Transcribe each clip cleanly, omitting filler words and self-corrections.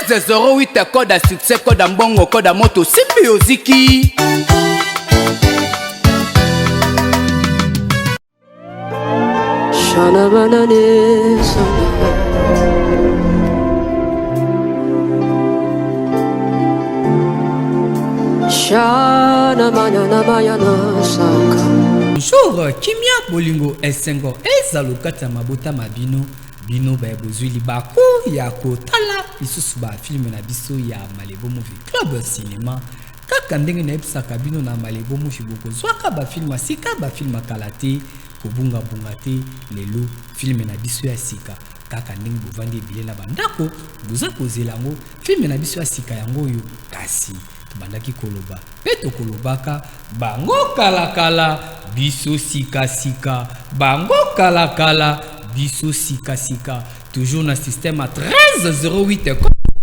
1308 code à succès, code à mbongo, code à moto, simbi oziki. Shana banane sana. Shana manana mayana saka. Bonjour, Kimia Bolingo Esengo ezalokata mabota mabino bino ba bozuli bako ya kotala lisusu ba film na biso ya Malebo Movie Club Cinéma kaka ndenge na ebisaka bino na Malebo Movie boko zwaka ba film sika ba film kalate kobunga bunga te lelo film na biso ya sika kaka ndenge bovandi bile na bandako boza kozelango film na biso ya sika yango yo kasi bandaki koloba peto kolobaka bango kala biso sika sika bango kala biso sika sika toujours na système à 1308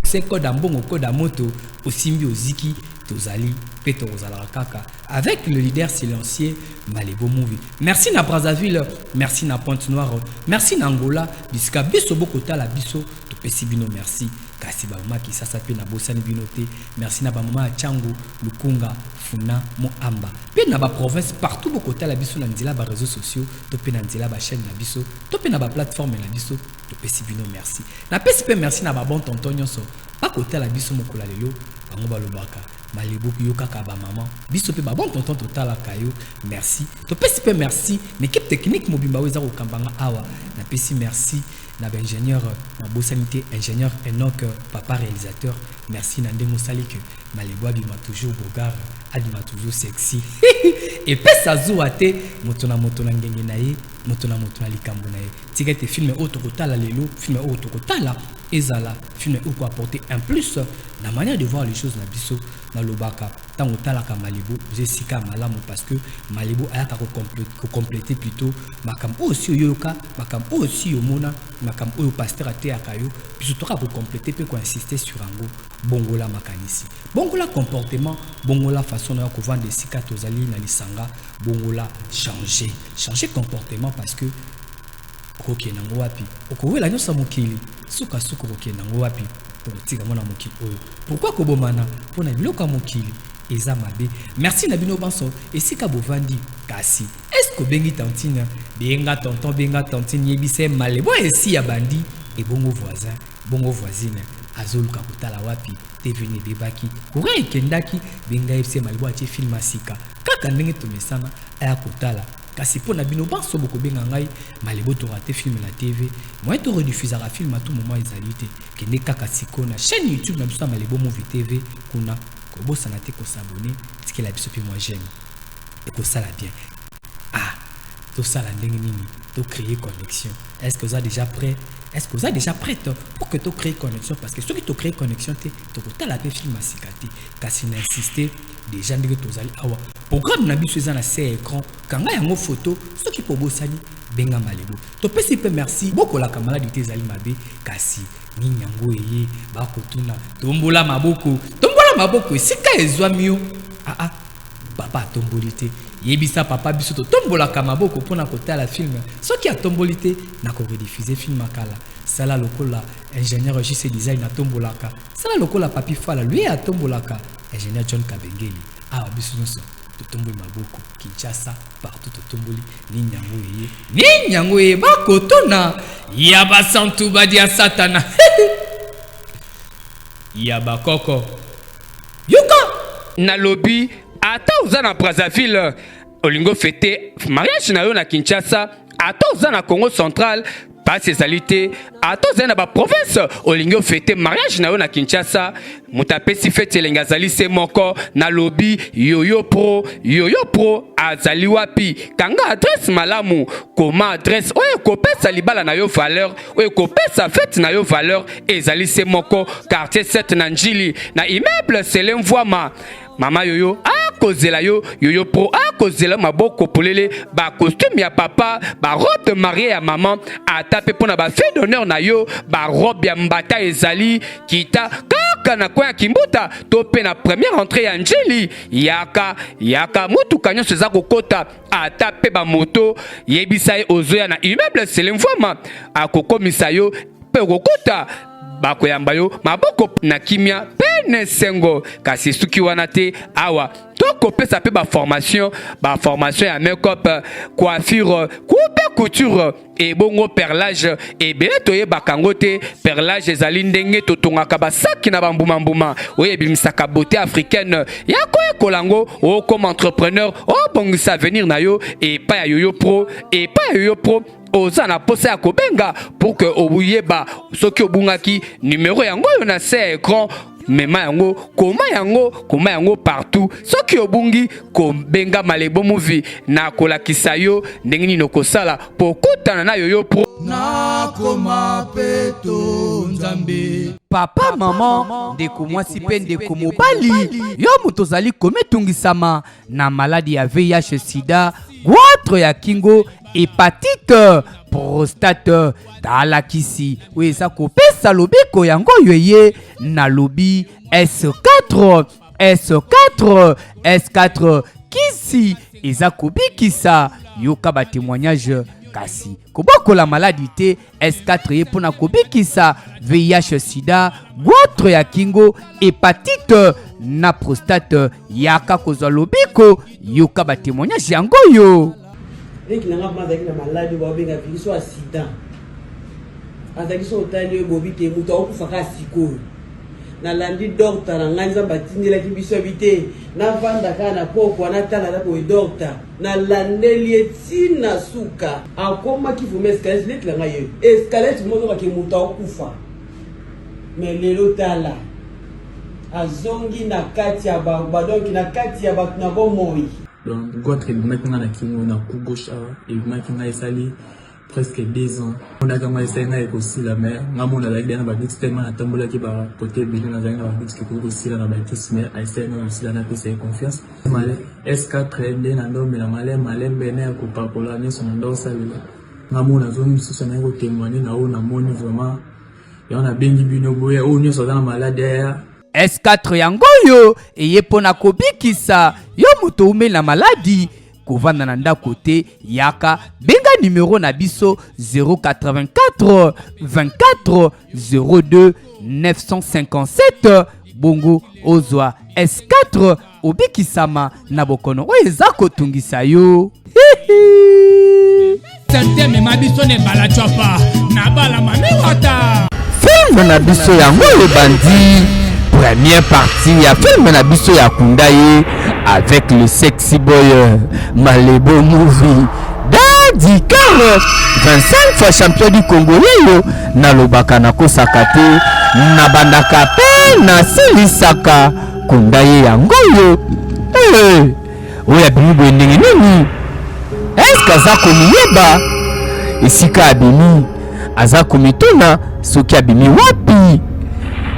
c'est code mbongo code moto osimbi oziki tozali peto ozala kaka avec le leader silencieux Malebo Movie. Merci na Brazzaville, merci na Pointe-Noire, merci na Angola, bisika biso bokota la biso to pesi bino merci. Kasi ba mama ki sasa pe na bosani binote, merci na ba mama Chango, Lukunga, Funa, Moamba. Pe na ba province partout bokota la biso na nzela ba réseaux sociaux, to pe na nzela ba chaîne na biso, to pe na ba plateforme na biso, to pesi bino merci. Na pesi pe merci na ba bon tonton nyonso. Ba kota la biso mokola lelo, bango ba lobaka. Malebo yo kaka ba maman biso pe ba bon tonton total kayo merci to pesi pe merci l'équipe technique mobimba weza ko kambanga awa na pesi merci na ba ingénieur na bosanité ingénieur Enoch papa réalisateur merci na ndemo salike Malebo abima toujours bogar abima toujours sexy et pesa zuate motona ngenge na ye motona likambo na ye tigete film autre kotala lelo film autre kotala ezala film ou quoi apporter un plus la manière de voir les choses na biso na lobaka tango talaka Malebo zesika malamu parce que Malebo ayaka ko compléter plutôt makam aussi yoka makam aussi yomona makam oyo pasteur ate akayo biso toka ko compléter pe ko insister sur ango bongola makanisi bongola comportement bongola façon na ko vendre sika tozali na lisanga bongola changer comportement parce que ok nango wapi okowela nyosa mokili suka ok nango wapi tika mona mokili oyo pourquoi kobomana pona biloka mokili eza mabe merci na bino banso esika bovandi kasi est-ce que bengi tantine benga tonton benga tantine yebise Malebo esi ya bandi et bongo voisin bongo voisine azoluka kotala wapi devine bebaki kura ekendaki benga esi Malebo atie film asika kaka ndenge tomesana aya kotala kasi pona bino banso boko benga ngai Malebo to raté film la TV moi to rediffuser la film à tout moment ezalité ke ne kaka sikona chaîne YouTube na biso Malebo Movie TV kuna ko bosana te ko s'abonner parce que la biso pe moi j'aime et ko ça la bien tout ça la ndenge nini to créer connexion est-ce que vous êtes déjà prêt est-ce que vous êtes déjà prête pour que tu crées connexion parce que ceux qui te créent connexion te to la pe film asikati kasi na insister déjà ndenge tozali awa programme na biso eza na écran kanga yango photo ceux qui po bosani benga Malebo to pesi pe merci boko la kamala du tezali mabe kasi ni nyango eye ba kotuna tombola maboko sika ezwa mio papa tombolité yebisa papa biso to tombola kamaboko pona kotala film soki a tombolité na ko rediffuser film makala sala lokola ingénieur JC design na tombolaka sala lokola papi fala lui a tombolaka ingénieur John Kabengeli biso nyonso to tomboli maboko Kinshasa partout to tomboli ni nyango ye ba kotona ya ba santu badia satana ya ba koko yuka na lobby ata uza na Brazzaville olingo fêter mariage na yo na Kinshasa ata uza na Congo central pas ezalité ata uza na ba province olingo fêter mariage na yo na Kinshasa mutapesi fête elenga zali se moko na lobby yoyo pro azali wapi kanga adresse malamu comment adresse oyo kopesa libala na yo valeur oyo kopesa fête na yo valeur ezali se moko quartier 7 na Njili na immeuble Selem Voima mama yoyo kozela yoyo pro kozela maboko polele ba costume ya papa ba robe de mariée ya maman atape pona ba fille d'honneur na yo ba robe ya mbata ezali kita kaka na kwa kimbuta to pe na première entrée ya Njili yaka mutuka nyonso eza kokota atape ba moto yebisa ozoya na immeuble Selem Voima akokomisa yo pe kokota bakoyamba yo maboko na kimia pene sengo kasi suki wana te awa tokopesa pe formation ya make-up coiffure coupe couture et bongo perlage et bele toyebaka yango te perlage ezali ndenge totongaka basaki na bambuma oyebimisaka beauté africaine ya koyekola yango comme entrepreneur obongisa avenir na yo epai ya yoyo pro oza na posa ya kobenga pour que obuyeba soki obungaki numéro yango yo na se écran mema yango koma yango partout soki obungi kobenga Malebo Movie na kolakisa yo ndenge nini okosala pokutana na yoyo pro na koma peto nzambe papa mama ndeko mwasi mpe ndeko mobali yo moto ozali kometungisama na maladi ya VIH sida goitre ya kingo hépatite prostate talakisi oyo eza kopesa lobiko yango yoye na lobi S4 kisi eza kobikisa yoka ba témoignage kasi kobokola maladi te S4 ye mpona kobikisa VIH sida goitre ya kingo hépatite na prostate yaka kozwa lobiko yoka ba témoignage yango yo Eki nanga mazaki na maladi ba benga biso accident. Azaki so tali bobi te muto okufaka siko. Na landi docteur na nganza batindela ki biso bité na vanda kana poko na tala na ko docteur na landeli etina suka akoma kifume escalette langa ye escalette moto ka ki muto okufa. Mais lelo tala azongi na kati ya ba donc na kati ya ba na bomoi. Donc, goitre maintenant na kingo na coup gauche et maintenant esali presque 2 ans. On a commencé à essayer aussi la mer. Ngamo na like na ba mix tellement na tambola ki ba côté bilé na zanga ba mix ki ko aussi na ba tous mais à essayer na aussi na pe c'est confiance. Malé S4 ndé na ndo mais na malé bene ko papola ne son ndo salila. Ngamo na zo misu sana ko témoigner na o na moni vraiment. Et on a bengi bino boye o nyo so na malade S4 yango yo eye pona kobikisa yo moto ume na maladi kovanda na ndako te yaka benga numéro na biso 084 24 02 957 bongo ozwa S4 obikisama na bokono oyo eza kotungisa yo senteme mabiso ne bala chapa na bala maniwata film na biso yango ebandi première partie ya film na biso ya Kundaye avec le sexy boy Malebo Movie Daddy Car 25 fois champion du Congolais na lobaka na kosaka te na bandaka pe na silisaka Kundaye yango yo oya bimi bwendenge nini est-ce kaza komiyeba esika abimi aza komituna soki abimi wapi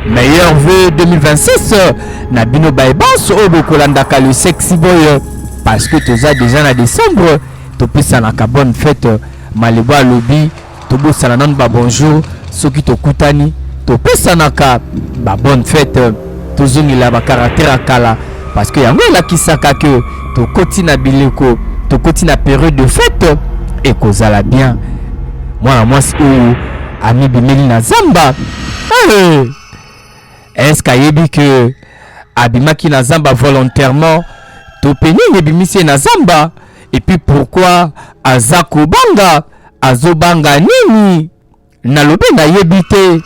meilleur vœu 2026 Nabino Baibas Obo Kolandaka le sexy boy parce que tu as déjà en décembre tu peux ça la bonne fête Malebo lobby tu peux ça la bonjour ceux qui te kutani tu peux ça naka ba bonne fête tu zungi la ba caractère akala parce que yango la kisaka que tu continue bileko tu continue la période de fête et kozala bien moi c'est ami bimeli na zamba est-ce qu'il que abimaki na zamba volontairement to peni nebimisi na zamba et puis pourquoi azako banga azobanga nini na lobe na yebite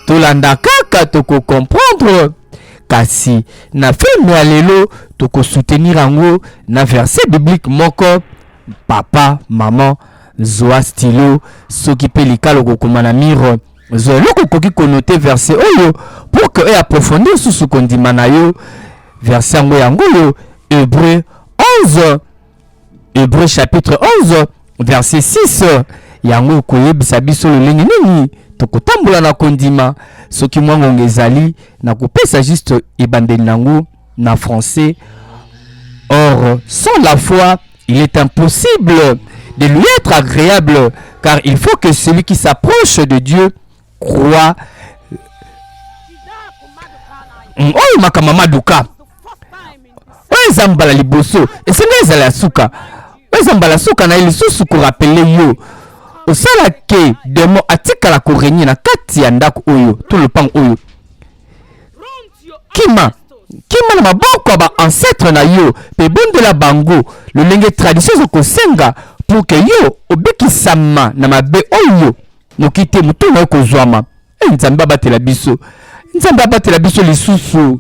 to landa kaka to ko comprendre kasi na film ya lelo to ko soutenir ango na verset biblique moko papa maman zoa stylo soki pe likalo ko komana miro zoloko koki konote verset oyo pour que approfondir sous ce kondima na yo verset yango yo Hébreu 11 Hébreu chapitre 11 verset 6 yango koyebisa biso lolenge nini tokotambola na kondima soki mwango ngezali na kopesa juste ebandeli nango na français. Or sans la foi il est impossible de lui être agréable car il faut que celui qui s'approche de Dieu croit oyo makamama duka oyo ezambala liboso esenga ezala suka oyo ezambala suka na lisusu ko rappeler yo osala ke demo atikala korenye na kati ya ndako oyo to lopango oyo kima na maboko ya ba-ancêtre na yo mpe bondela bango lolenge tradition ezokosenga pour ke yo obikisama na mabe oyo noki te moto na yo kozwama. Nzambe abatela biso lisusu.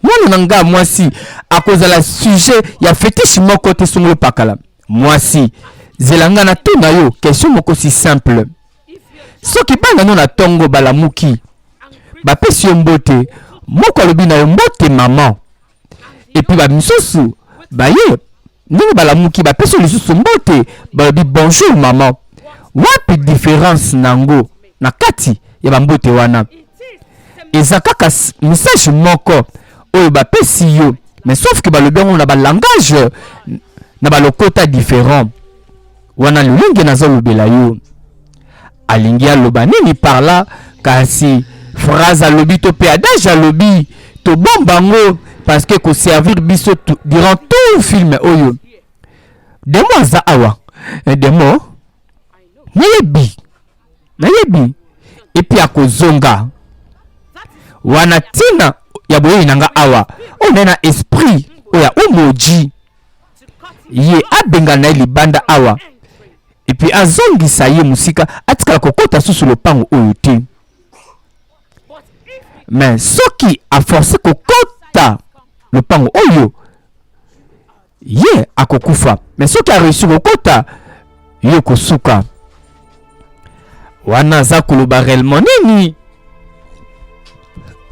Mwana na nga mwasi akozala sujet ya fétiche moko te songolo pakala. Mwasi zelanga na to na yo question moko si simple. Soki bana no na tongo balamuki bapesi yo mbote moko alobi na yo mbote maman epuis bamisusu baye ndenge balamuki bapesi yo lisusu mbote balobi bonjour maman. Wapi différence nango na kati ya bambote wana eza kaka message moko oyo bapesi yo mais sauf que balobi yango na balangage na balokota différent wana lolenge nazolobela yo alingi aloba nini par là kasi phrase alobi to pe adage alobi to bombango parce que ko servir biso durant tout film oyo demo aza awa demo nayebi epi akozonga wana tina ya boye nanga awa on na esprit oya umoji ye abenga na libanda awa epi azongisa ye musika atikala kokota susu lopango oyo te mais soki a forcé kokota lopango oyo ye akokufa mais soki a réussi kokota ye kosuka wana za koloba réellement nini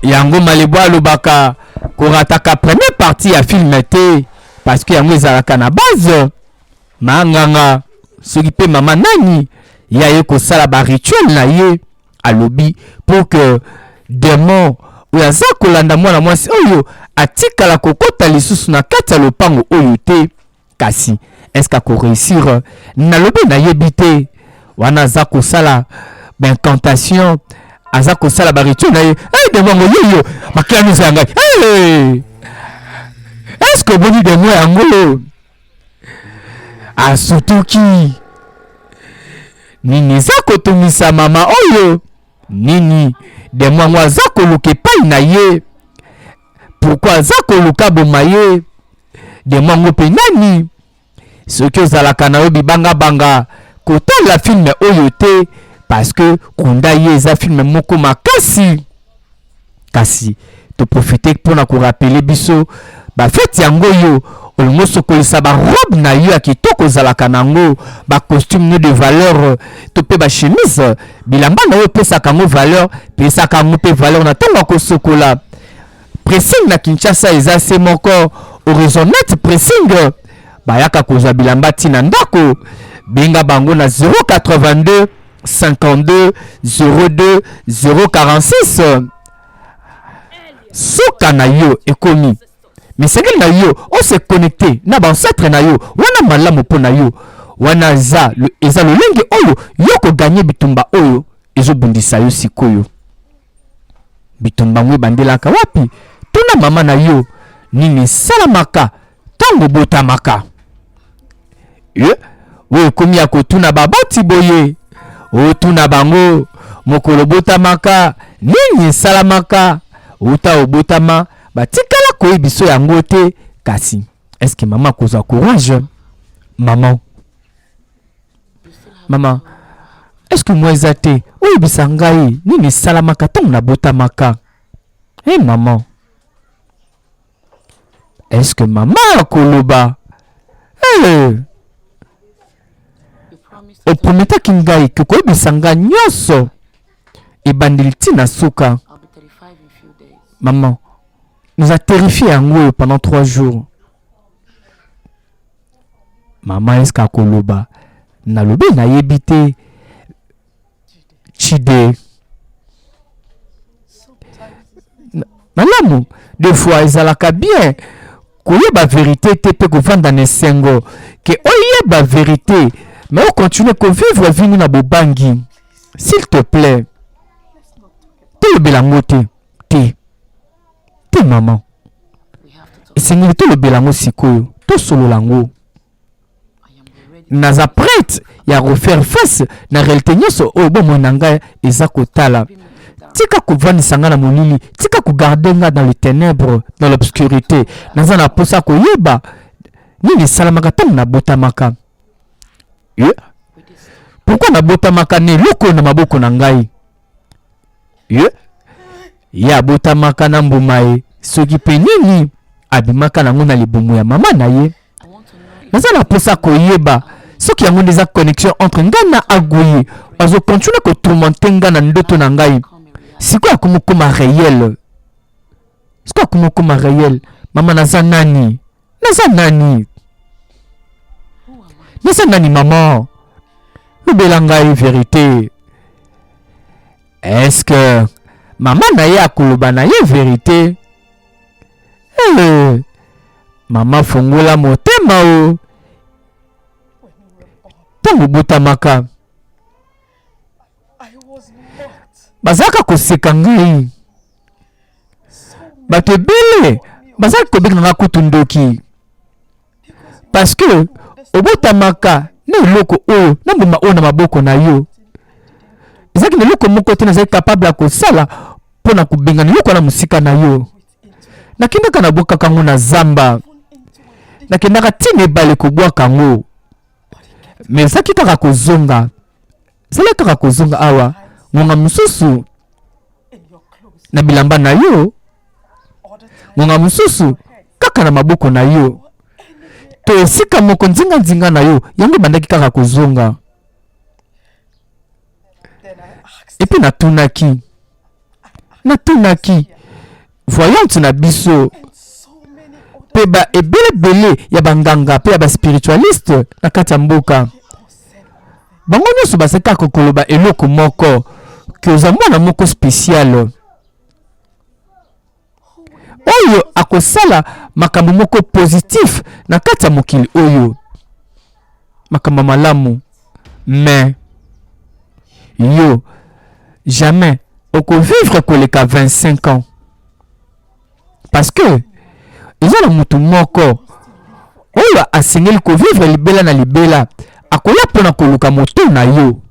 yango malebo alobaka korataka première partie ya film te parce que yango ezalaka na base manganga soki pe mama nani ya ye kosala ba rituel na ye alobi pour que démon oyo aza kolanda mwana mwasi oyo atikala kokota lisusu na kati ya lopango oyo te kasi est-ce que réussir nalobi nayebi te wana aza kosala incantation aza kosala ba rituel na ye démon oyo makila miso ya ngai est-ce que boni démon yango asutuki nini eza kotumisa mama oyo nini démon yango aza koluka epai na ye pourquoi aza koluka boma ye démon yango mpe nani soki ozalaka na yo bibangabanga kotala filme oyo te parce que kunda ye eza filme moko makasi kasi toprofite mpona korapele biso bafeti yango yo olingo sokolisa barobe na yo ya kitoko ozalaka nango bacostume no de valeur to mpe bachemise bilamba na yo epesaka yango valeur pesaka yango mpe valeur na ntango akosokola pressing na Kinshasa eza se moko horizonnet pressing bayaka kozwa bilamba ntina ndako benga bango na 082 52 02 046 soka na yo ekomi misengeli na yo ose connecté na bancêtre na yo wana malamu mpo na yo wana eza lolenge oyo yo koganye bitumba oyo ezobundisa yo sikoyo bitumba ngo ebandelaka wapi tuna mama na yo nini salamaka ntango botamaka oyo ekomi ya kotuna baboti boye otuna bango mokolo botamaka nini esalamaka uta obotama batikala koyebiso yango te kasi est-ce que mama kozwa courage maman est-ce que moi eza te oyebisa ngai nini esalamaka ntango nabotamaka maman est-ce que mama akoloba oprometaki ngai ke koyebisa ngai nyonso ebandeli ntina suka maman nous a terrifié yango pendant 3 jours maman est-ce qu'akoloba nalobi nayebi te chide malamu des fois ezalaka bien koyeba vérité te mpe kovanda na esengo ke oyeba vérité mais on continue à vivre vie na bobangi s'il te plaît tolobela ngo te maman esengeli tolobela ngo sikoyo tosolola ngo naza prête ya refaire face na réalité nyonso oyo bomoi na ngai eza kotala. Tika kovandisa nga na molili, tika kogarde nga dans les ténèbres, dans l'obscurité. Naza na posa koyeba nini esalamaka ntango nabotamaka. Pourquoi nabotamaka na eloko na maboko na ngai? Ye abotamaka na mbuma ye, soki mpe nini abimaka nango na libumu ya mama na ye. Naza na posa koyeba soki yango nde eza connexion entre ngai na Aguyi azokontinue kotourmente ngai na ndoto na ngai. Sikoyo akomokoma réel. Sikoyo akomokoma réel. Mama naza nani? Naza nani? Naza nani mama? Lobela ngai vérité. Est-ce que mama na ye akoloba na ye vérité? Mama fongola motema o. Tango botamaka bazaka koseka ngai. Bato ebele bazaki kobengana nga kutu ndoki. Parce que obotamaka na eloko oyo na mbuma oyo na maboko na yo. Ezaki na eloko moko te nazali capable ya kosala mpo na kobengana eloko na mosika na yo. Nakendaka nabwakaka yango na zamba. Nakendaka ntina ebale kobwaka yango. Mais ezalaki kaka kozonga. Ezalaki kaka kozonga awa. Ngonga mosusu na bilamba na yo. Ngonga mosusu kaka na maboko na yo. To esika moko nzinga na yo. Yango bandaki kaka kozonga. Epi natunaki voyante na biso pe ba ebele ya banganga pe ya ba spiritualiste na kati ya mboka. Bango nyonso baseka kokoloba eloko moko ke oza mwana moko spécial oyo akosala makambo moko positif na kati ya mokili oyo, makambo malamu. Mais yo jamais okovivre koleka 25 ans parce que eza na mutu moko oyo asengeli kovivre libela na libela akoya mpona koluka moto na yo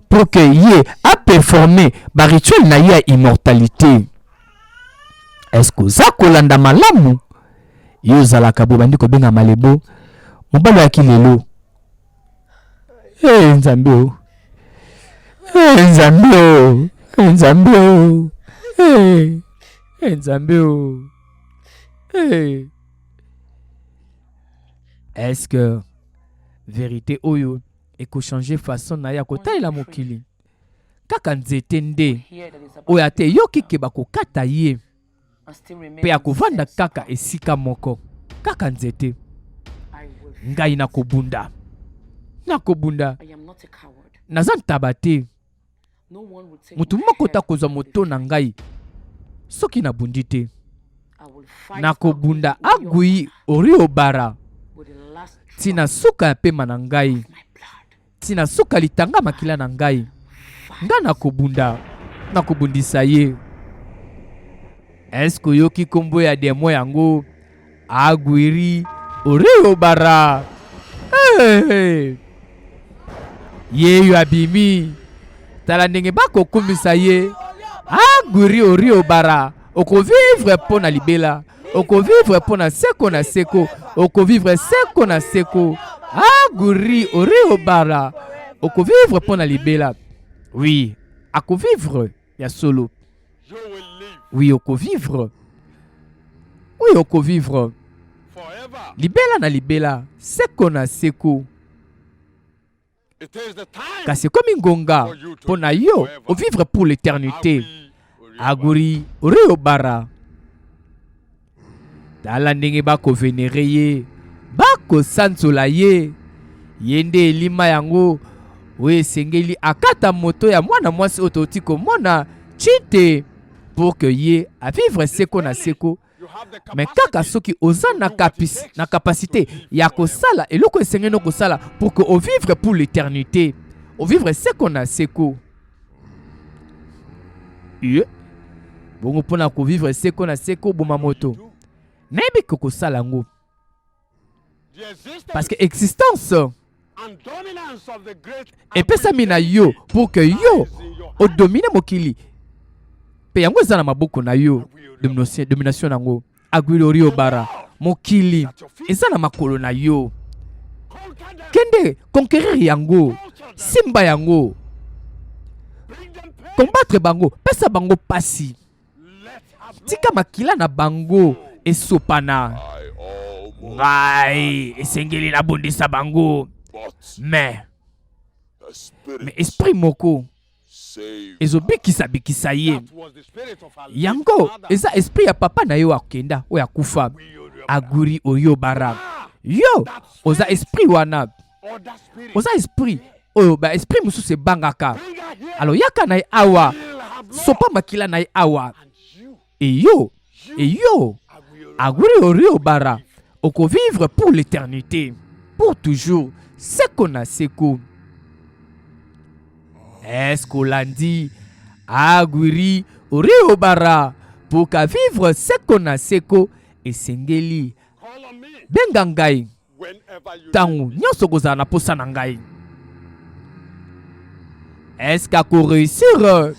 pour que ye aperforme barituel na ye ya immortalité. Est-ce que oza kolanda malamu? Yo ozalaka bo bandi kobenga malebo mobali yaki lelo. Nzambe o. Nzambe o. Nzambe o. Nzambe o. Est-ce que vérité oyo ekochanger façon na ya kotalela mokili? Kaka nzete nde oyo ate yoki ke bakokata ye pe akovanda kaka esika moko. Kaka nzete. Ngai nakobunda. Naza ntaba te. Mutu moko takozwa moto na ngai soki nabundi te. Nakobunda Aguyi Oriobara tina suka ya pema na ngai, tina suka litanga makila na ngai. Nga nakobundisa ye. Est-ce que yoki kombo ya demo yango Aguyi Oriobara? Ye abimi tala ndenge bakokumisa ye. Aguyi Oriobara okovivre pona libela, okovivre pona seko na seko, okovivre seko na seko. Aguyi Oriobara okovivre pona libela. Oui, akovivre ya solo. Oui, okovivre. Oui, okovivre libela na libela, seko na seko. Kasi komi ngonga pona yo ovivre pour l'éternité. Aguyi Oriobara. Tala ndenge bakovenere ye, bakosanzola ye. Yende elima yango oyo esengeli akata moto ya mwana mwasi oyo toti komona chite pour que ye avivre seko na seko. Mais kaka soki oza na capacité ya kosala eloko esengeli kosala pour que ovivre pour l'éternité, ovivre seko na seko. Bongo pona ko vivre seko na seko boma moto. Nayebi koko sala ngo. parce que existence epesami na yo pour que yo odomine mokili pe yango eza na maboko na yo. Domination nango agwili ori obara mokili eza na makolo na yo. Kende conquérir yango, simba yango, combattre bango, pesa bango pasi, tika makila na bango esopana. Ngai esengeli na bondisa bango, mais esprit moko ezobikisa bikisa ye. Yango eza esprit ya papa na yo akenda o ya kufa aguri oyo bara. Yo oza esprit wana, oza esprit oyo ba esprit mususu ebangaka. Alors yaka na awa sopa makila na awa et yo aguri oyo bara oko vivre pour l'éternité, pour toujours. Seko na seko. Est-ce qu'on l'a dit? Aguri oyo bara pour ka vivre seko na seko et sengeli benga ngai tangu nyonso kozala na posa na ngai. Est-ce qu'ako réussir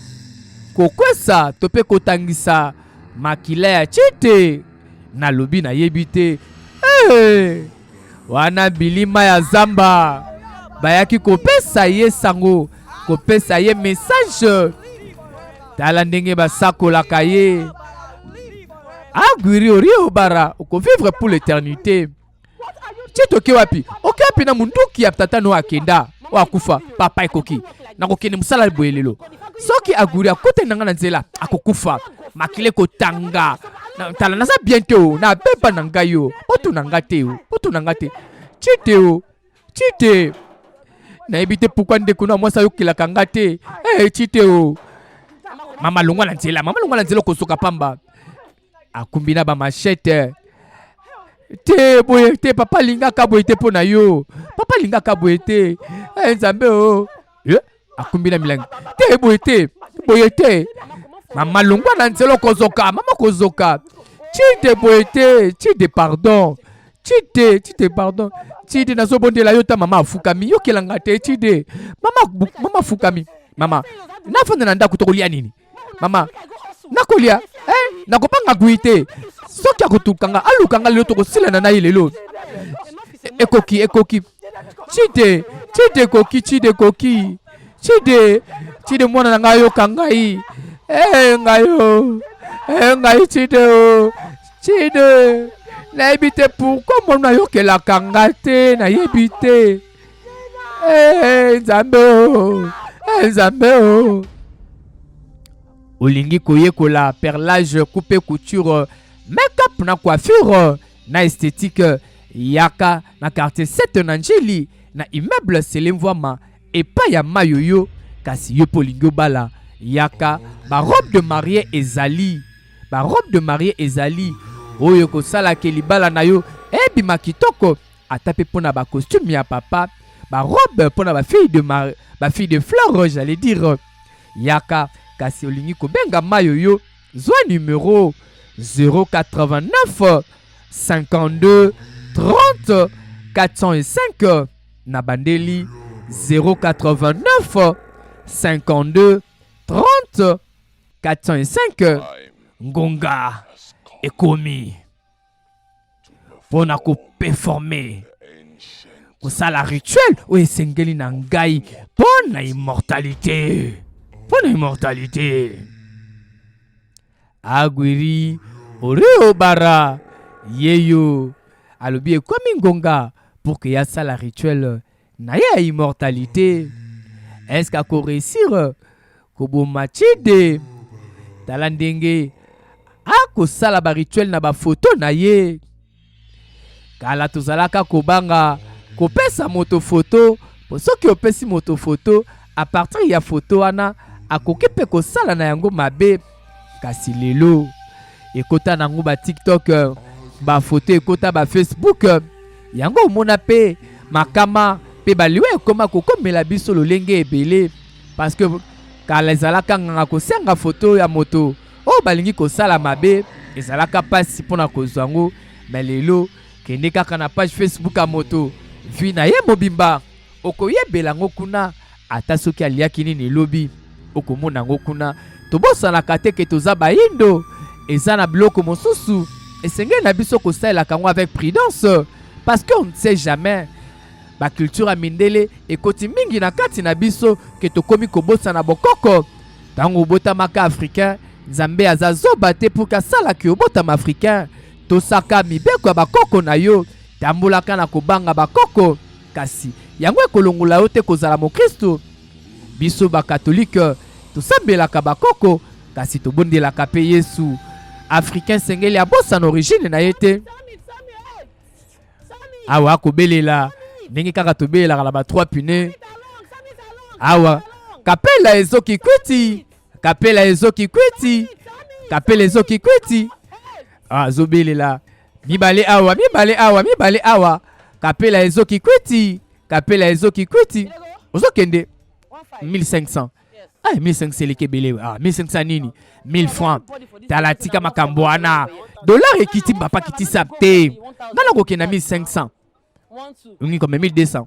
kokwesa to pe kotangisa makila ya chite na lobi na yebite wana bilima ya zamba bayaki kopesa ye sango, kopesa ye message tala ndenge basakolaka ye. Agwiri ori obara oko vivre pour l'éternité. Chitoke wapi? Oke wapi na munduki ya tata no akenda wakufa papa ekoki nakokende musala boyelelo. Soki agwiri akote nanga na nzela akokufa makile kotanga tala nasa bientôt na beba nanga yo otu nanga te chite na ebite pourquoi ndeko na mwasa yo kila kanga te chite mama longwa na nzela kosoka pamba akumbina ba machete te boye te papa linga ka boye te pona yo papa linga ka boye te nzambe akumbina milanga te boye te mama longwa na nzela kozoka chite boye te chite pardon chite na sobondela yo ta mama afukami yo kelanga te chite mama afukami mama nafanda na ndako tokolia nini mama nakolia nakopanga guite soki akotukanga alukanga lelo tokosila na ye lelo ekoki chide mwana na ngai yoka ngai ngai chide nayebi te pourkui mwana yokelaka nga te nayebi te nzambe olingi koyekola perlage, coupe couture, make-up na coiffure na esthétique yaka na quartier 7 na Njili na immeuble Selemvwama epa ya mayoyo kasi yo polingo bala yaka ba robe de mariée ezali oyo kosala ke libala na yo ebima kitoko atape pona ba costume ya papa ba robe pona ba fille de fleur j'allais dire yaka kasi olingi kobenga mayoyo zwa numéro 089 52 30 405 na bandeli 089 52 30 405 ngonga ekomi pona ko performer kosala rituel oyo esengeli na ngai pona immortalité agwiri oreo bara yeyo alobi ekomi ngonga pour que yasala rituel na ya immortalité. Est-ce qu'ako réussir koboma chide tala ndenge akosala ba rituel na ba photo na ye kala tozalaka kobanga kopesa moto photo po soki opesi moto photo à partir ya photo wana akoki pe kosala na yango mabe kasi lelo ekota nango ba TikTok ba photo ekota ba Facebook yango omona pe makama pe baliwe ekoma kokomela biso lolenge ebele parce que kala ezalaka nganga kosenga photo ya moto o balingi kosala mabe ezalaka pasi mpona kozwa yango mais lelo kende kaka na page Facebook ya moto vi na ye mobimba okoyebela ngo kuna ata soki aliaki nini lobi okomona ngo kuna tobosanaka te ke toza bayindo eza na biloko mosusu esengeli na biso kosalelaka ngo avec prudence parce que on ne sait jamais baculture ya mindele ekoti mingi na kati na biso ke tokomi kobosana bokoko ntango obotamaka africain nzambe aza zoba te mpo kasalaki obotama africain tosaka mibeko ya bakoko na yo tambolaka na kobanga bakoko kasi yango ekolongola yo te kozala mokristo biso bakatolike tosambelaka bakoko kasi tobondelaka mpe yesu africain sengeli abosana origine na ye te awa akobelela ndenge kaka tobelelaka na ba 3 pune awa kapela ezoki kwiti kapela ezoki kwiti kapela ezoki kwiti azobelela mibale awa mibale awa mibale awa kapela ezoki kwiti kapela ezoki kwiti ozokende 1500 ah 1500 lekebele ah 1500 nini 1000 francs talatika makambo wana dollar ekiti papa kitisa te ngana kokenda 1500 ungi comme 1200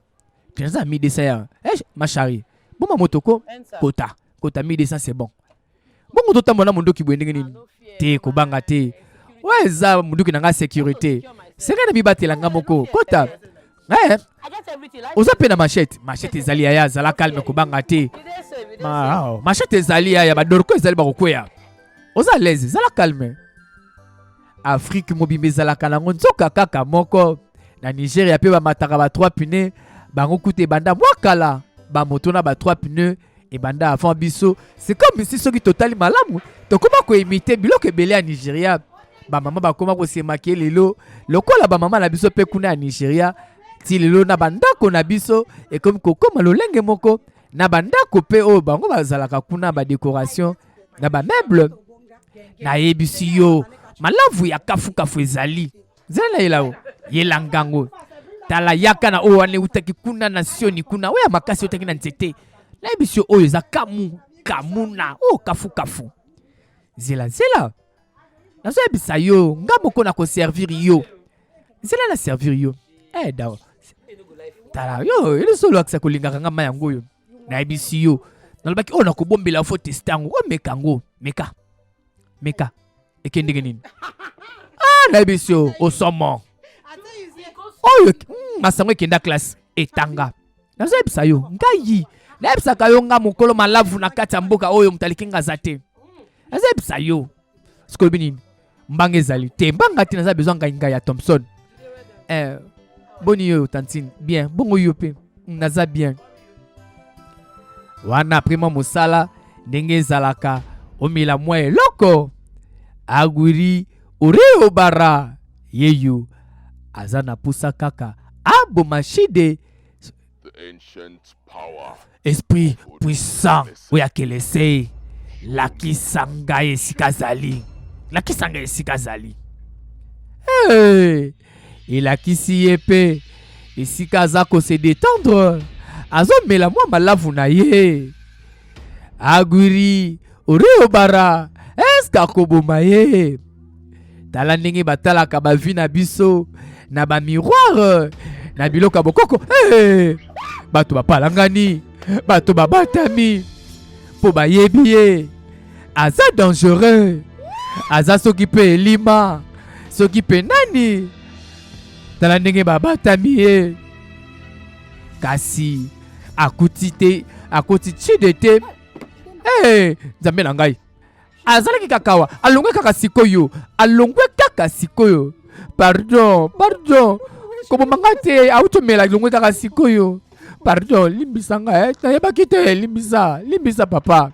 1500 1200 ya ma chérie bon motoko kota 1200 c'est bon bongo totambola mondoki bwendenge nini te kobanga te weza munduki nanga sécurité seka na bibatela nga moko kota oza pe na machete ezali ya zala calme kobanga te machete ezali ya badorko ezali bakokweya oza leze zala calme Afrique mobimba ezalaka nango nzoka kaka moko na Nigeria pe bamataka ba 3 pune bango kute banda mwakala bamoto na ba 3 pune ebanda avant biso c'est comme si soki totali malamu tokoma koimite biloko ebele ya Nigeria bamama bakoma kosemaki lelo lokola bamama na biso pe kuna ya Nigeria ti lelo na bandako na biso ekomi kokoma lolenge moko na bandako pe oyo bango bazalaka kuna badécoration na bameuble na yebisi yo malavu ya kafu ezali zela na yelao yelangango tala yaka na oyo wane utaki kuna na sioni kuna oya makasi utaki na nzete na yebisi yo oyo eza kamuna oyo kafu zela nazoyebisa yo nga moko na koservir yo zela na servir yo dawa tala yo elisolo akisa kolingaka nga ma yango oyo nayebisi yo nalobaki oyo nakobombela fo testango omeka ngo meka ekendenge nini nayebisi yo osomo oyo masango ekenda classe etanga nazoyebisa yo ngai nayebisaka yo nga mokolo malavu na kati ya mboka oyo motaliki nga aza te nazoyebisa yo sikolobi nini mbanga ezali te mbanga te naza besoin ngai ya Thompson boni yo tantine bien bongo yo pe naza bien wana prima mosala ndenge ezalaka omela mwa eloko agwiri oreo bara yeyo aza na pusa kaka aboma shide esprit puissant oyo akelese lakisa ngai esika zali elakisi ye mpe esika aza kose détendre azomela mwa malavu na ye agwiri oreo bara eske akoboma ye tala ndenge batalaka bavi na biso na bamiroire na biloko ya bokoko bato bapalangani bato babatami mpo bayebi ye aza dangereux aza soki mpe elima soki mpe nani tala ndenge babatami ye kasi akuti chide te nzambe na ngai azalaki kakawa alongwe kaka sikoyo pardon kobomanga te automela alongwe kaka sikoyo pardon limbisa ngai nayebaki te limbisa papa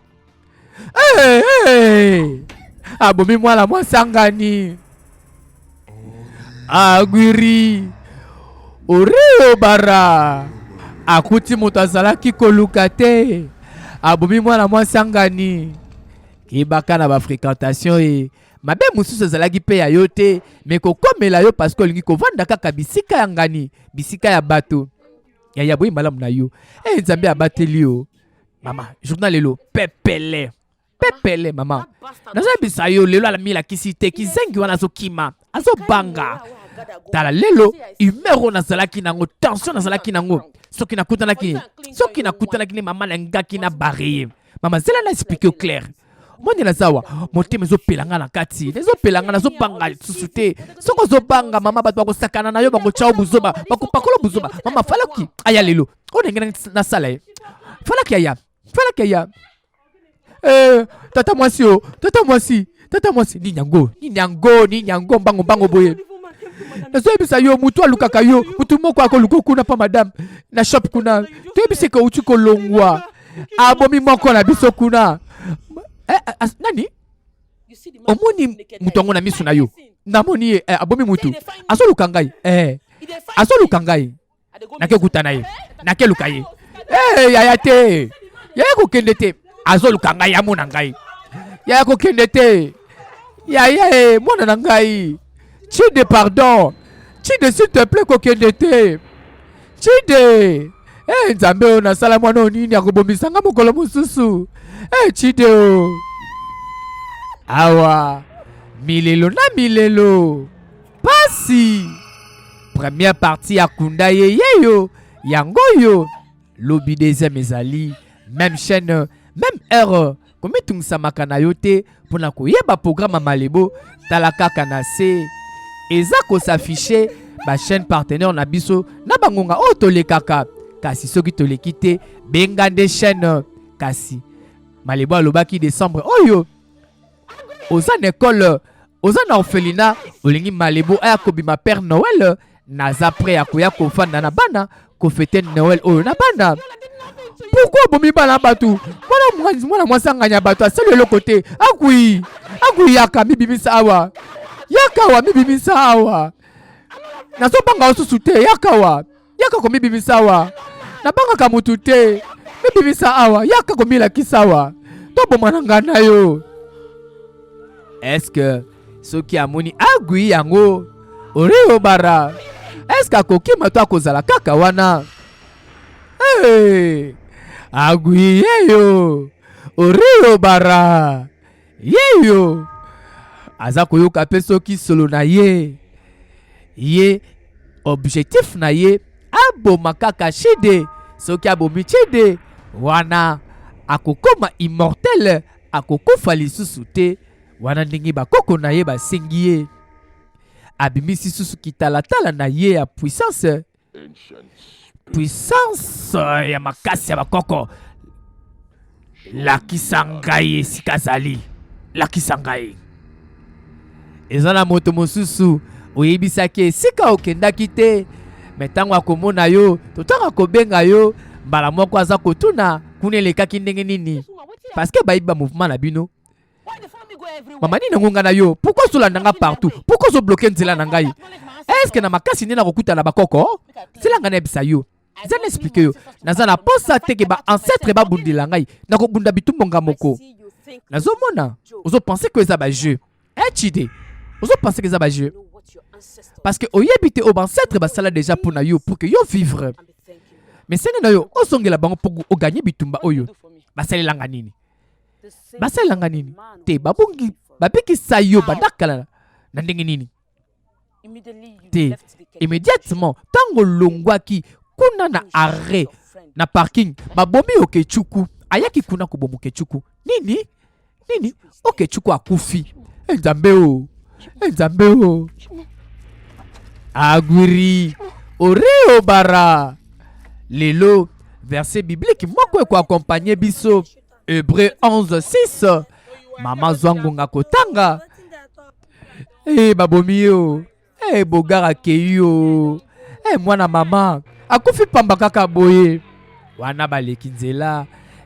abomi mwana mwasangani agwiri oreo bara akuti moto azalaki koluka te abomi mwana mwasangani kebaka na bafréquentation mabe mosusu ezalaki mpe ya yo te me kokomela yo parce que olingi kovanda kaka bisika ya ngani bisika ya bato ya boyi malamu na yo nzambe abateli yo mama journal lelo pepele mama nazoyebisa yo lelo alamilakisi te kizengi wana azokima azobanga tala lelo humeur nazalaki nango tension nazalaki nango soki nakutanaki mama na ngaki na barrière mama zela na expliquer au clair moni nazawa motema ezopelanga na kati ezopelanga nazobanga lisusu te soko ozobanga mama bato bakosakana na yo bakochao buzoba bakopakola buzoba mama falaki aya lelo onenge na sala ye falaki aya tata mwasi ni nyango mbango boye nazoyebisa yo mutu alukaka yo mutu moko akoluka kuna pa madame na shop kuna toyebise ke uti kolongwa abomi moko na biso kuna nani omoni mutu yango na miso na yo namoni ye abomi mutu azoluka ngai nakekuta na ye nakeluka ye yaya te yaya kokende te azoluka ngai amona ngai yaya kokende te yaya mwana na ngai Chide pardon Chide s'il te plaît kokende te Chide nzambe o nasala mwana onini akobomisanga mokolo mosusu Chide o awa milelo pasi première partie akunda yeyo yango yo lobi deuxième ezali même chaîne même heure komitungisamaka na yo te mpona koyeba programme malebo tala kaka na se eza s'afficher ba chaîne partenaire na biso na bangonga o tolekaka kasi soki toleki te benga nde chaîne kasi malebo alobaki décembre oyo oza na école oza na orphelinat olingi malebo aya kobima père Noël naza prêt akoya kofanda na bana kofete Noël oyo na bana pourquoi bomi bana batu mwana mwasi anganya bato asali eloko te akui yaka mibimisa awa mibimisa awa nazobanga osusu te yaka komibimisa awa nabangaka mutu te mibimisa awa yaka komilakisa awa toboma na ngai na yo est-ce que soki amoni agui yango orio bara est-ce que akokima to akozala kaka wana agui yeyo orio bara yeyo aza koyoka pe soki solo na ye objectif na ye aboma kaka Chide soki abomi Chide wana akokoma immortel akokufa lisusu te wana ndenge bakoko na ye basengi ye abimisi susu kitalatala na ye ya puissance ya makasi ya bakoko lakisa ngai esika zali lakisa ngai eza na moto mosusu oyebisaki esika okendaki te me ntango akomona yo totanga kobenga yo mbala moko aza kotuna kuna elekaki ndenge nini parceke bayiba mouvement na bino mama nini ngonga na yo pourquoi ozolandanga partout pourquoi ozobloke nzela na ngai eske na makasi nde nakokutana bakoko nzela ngai nayebisa yo eza na explike yo naza na posa teke baancetre babundela ngai nakobunda bitumbonga moko nazomona ozopense ke eza bajeu Chide ozopense ke eza bajeu parce que oyebi te baancetre basala déjà mpona yo pour que yo vivre mais senge na yo ozongela bango mpo oganye bitumba oyo basalelanga nini te babikisa yo bandakala na ndenge nini te immédiatement ntango longwaki kuna na arrêt na parking babomi Okechukwu ayaki kuna kobomu Okechukwu nini Okechukwu akufi nzambe o agwiri oreo bara lelo verset biblique moko eko accompagner biso Hébreu 11:6 mama zwangonga kotanga babomi yo bogara kei yo mwana mama akufi pamba kaka boye wana baleki nzela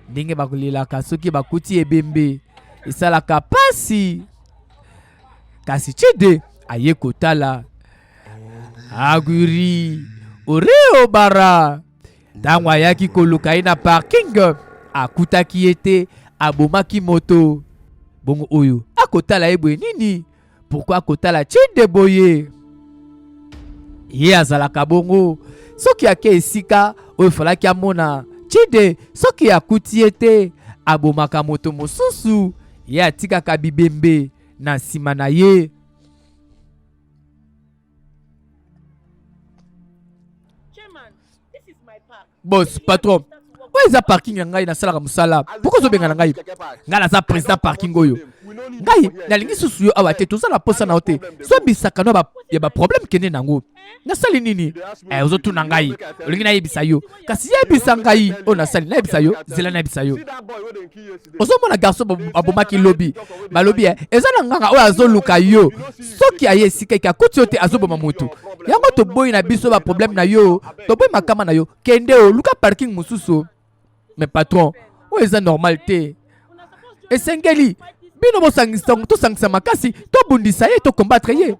ndenge bakolelaka soki bakuti ebembe esalaka pasi kasi Chide aye kotala aguri oreo bara ntango ayaki koluka ye na parking akutaki ye te abomaki moto bongo oyo akotala ye boye nini pourquoi akotala Chide boye ye azalaka bongo soki ake esika oyo falaki amona Chide soki akuti ye te abomaka moto mosusu ye atikaka bibembe na nsima na ye boss patron oyo eza parking ya ngai nasalaka mosala poko ozobenga na ngai ngai naza président parking oyo ngai nalingi susu yo awa te tozala posa na yo te so bisaka no ya baproblème kende nango nasali nini ozotuna ngai olingi nayebisa yo kasi yebisa ngai oyo nasali nayebisa yo zela nayebisa yo ozomona garso abomaki lobi balobi eza na nganga oyo azoluka yo soki aye esika eke akuti yo te azoboma motu yango toboyi na biso baproblème na yo toboyi makama na yo kende o luka parking mosusu mais patron oyo eza normal te esengeli bino tosangisa makasi tobundisa ye tokombattre ye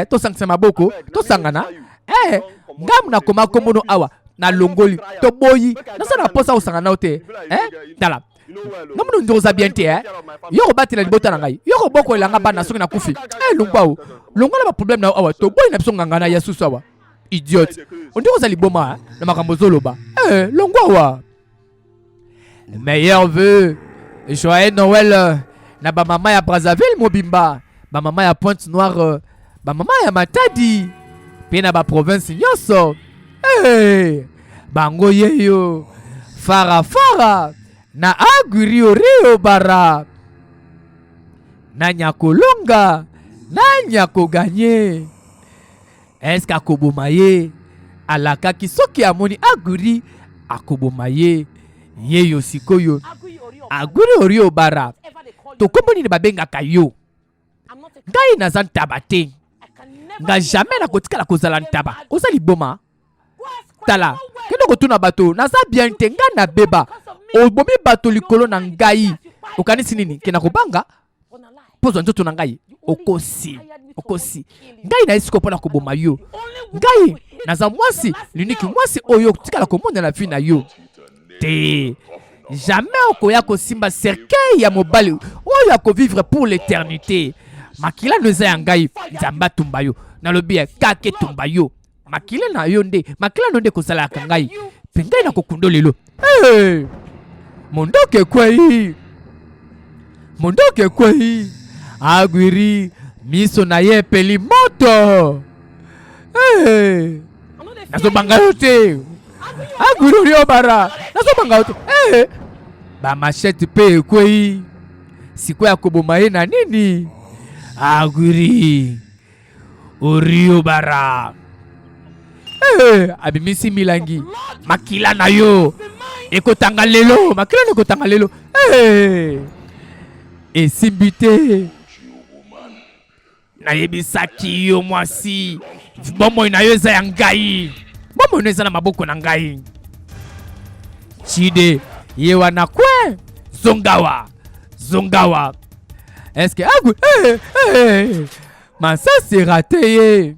tosangisa maboko tosangana ngamu nakoma kombono awa na longoli toboyi nasala posa osangana te tala namuno ndio oza bien te yo kobatela libota na ngai yo koboko elanga bana soki nakufi longwa na ba problème na awa toboyi na biso ngangana ya susu awa idiote ondio oza liboma na makambo zoloba longwa wa meilleur vœu joyeux Noël na ba mama ya Brazzaville mobimba ba mama ya Pointe-Noire ba mama ya Matadi pe na ba province nyonso bango yeyo fara na Aguri Rio bara na Nyakolonga na Nyakoganye eske akoboma ye alakaki soki amoni Aguri akoboma ye yeyo sikoyo Aguri Rio bara tokomboni ne babengaka yo ngai naza ntaba te nga jamais nakotikala kozala ntaba oza liboma tala kende kotuna bato naza bien te nga na beba obomi bato likolo na ngai okanisi nini ke nakobanga pozwa nzoto na ngai okosi ngai na esiko mpona koboma yo ngai naza mwasi l'unique mwasi oyo tikala komona na vie na yo te jamais okoya kosimba cercueil ya mobali oyo akovivre pour l'éternité makila no eza ya ngai nzambe atumba yo nalobi ya kaka etumba yo makila na yo nde makila no nde kosalaka ngai mpe ngai nakokunda lelo mondoke kwei Aguri miso na ye epeli moto nazobanga yo te Aguri Rio bara nazobanga yo te bamashete mpe ekwei sikoyo akoboma ye na nini Aguri Rio bara abimisi milangi makila na yo ekotanga lelo makila na ekotanga lelo esimbi te nayebisaki yo mwasi bomoi na yo eza ya ngai bomoi no eza na maboko na ngai chide ye wana kwe zongawa eske agu masasi rate ye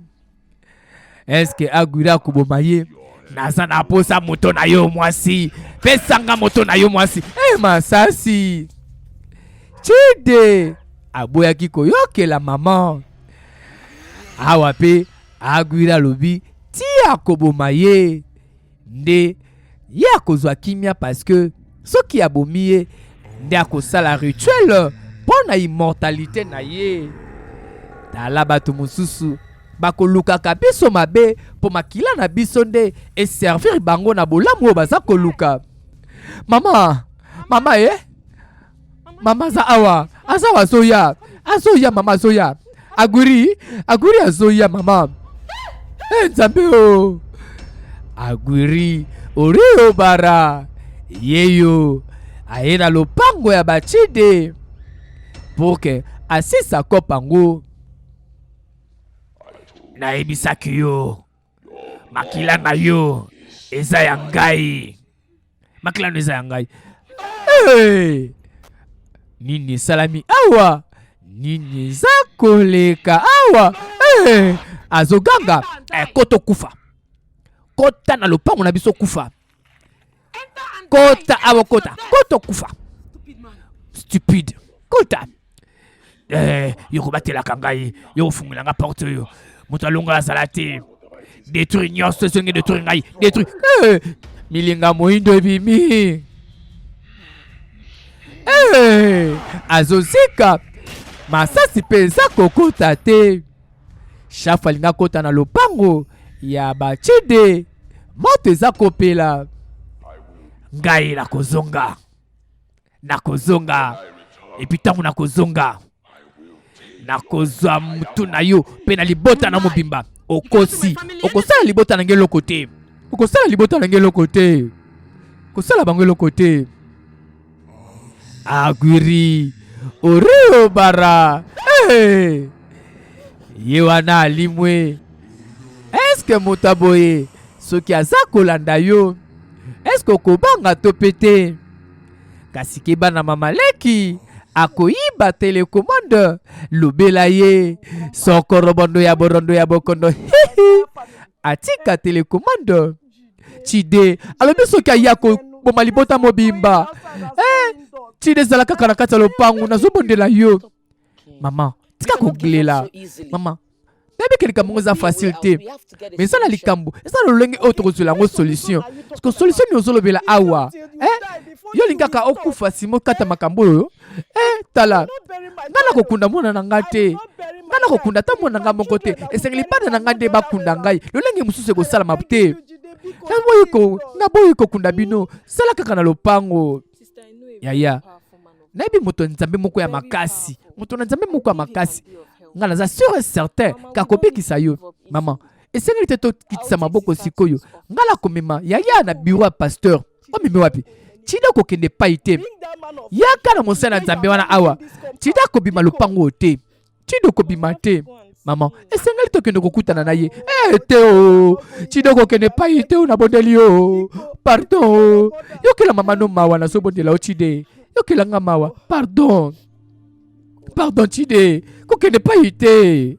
eske Aguri akoboma ye naza na posa moto na yo mwasi pesanga moto na yo mwasi masasi chide aboyaki koyokela mama awa pe Aguri alobi ti akoboma ye nde ye akozwa kimia parce que soki abomi ye nde akosala rituel mpona immortalité na ye tala bato mosusu bakolukaka biso mabe mpo makila na biso nde eservir bango na bolamu oyo baza koluka mama mama aza awa azoya mama azoya Aguri azoya mama nzambe o Aguri Rio bara yeyo aye na lopango ya bachide pour que asisa kopango nayebisaki yo makila na yo eza ya ngai nini esalami awa nini eza koleka awa azoganga koto kufa kota na lopango na biso kufa kota awa koto kufa stupide kota yo kobatelaka ngai yo kofungulanga porte oyo moto alonga azala te détruire nyonso esongi détruire ngai détruire milinga moyindo ebimi azozika masasi mpe eza kokota te shafu alinga kota na lopango ya bachide moto eza kopela ngai nakozonga epuis ntango nakozonga nakozwa mutu na yo mpe na libota na mobimba okosala libota na ngai eloko te kosala bango eloko te agwiri orio bara ye wana alimwe eske moto aboye soki aza kolanda yo eske okobanga to pe te kasi keba na mamaleki akoyiba telecommande lobela ye soko robondo ya bokondo atika telecommande chide alobi soki aya koboma libota mobimba chide ezala kaka na kati ya lopangu nazobondela yo mama tika kogelela mama nayebi ke likambo ngo eza facile te mais eza na likambo eza na lolenge oyo tokozwela yango solution parceke solution ni ozolobela awa yo lingaka okufa simo kata makambo oyo tala nga nakokunda mwana na nga te nga nakokunda ata mwana na nga moko te esengeli bana na nga nde bakunda ngai lolenge mosusu ekosalama te naboyi kokunda bino sala kaka na lopango yaya nayebi moto nzambe moko ya makasi nga naza sûr et certain kakobikisa yo mama esengeli te tokitisa maboko sikoyo nga nakomema yaya na bureau ya pasteur omemi wapi chida kokende pai te yaka na mosala na nzambe wana awa chida kobima lopango te chida kobima te mama esengeli tokende kokutana na ye te chida kokende pai te nabondeli yo pardon yokela mama no mawa nazobondela o chide yokela nga mawa pardon chide kokende pai te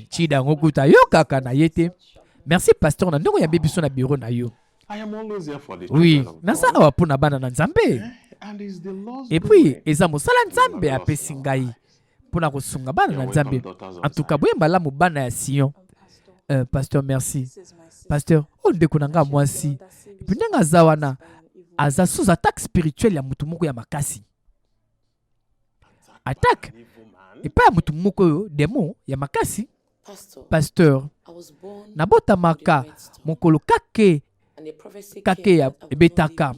chida ngokuta yo kaka na ye te merci pasteur na ndongo ya biso na bureau na yo oui naza awa mpona bana na nzambe et puis eza mosala nzambe apesi ngai mpona kosunga bana na nzambe en tout cas boye malamu bana ya Sion pasteur merci pasteur oyo ndeko na nga mwasi epuis ndenge aza wana aza sous attaque spirituelle ya motu moko ya makasi attaque epai ya motu moko oyo demo ya makasi pasteur nabotamaka mokolo kake ya ebetaka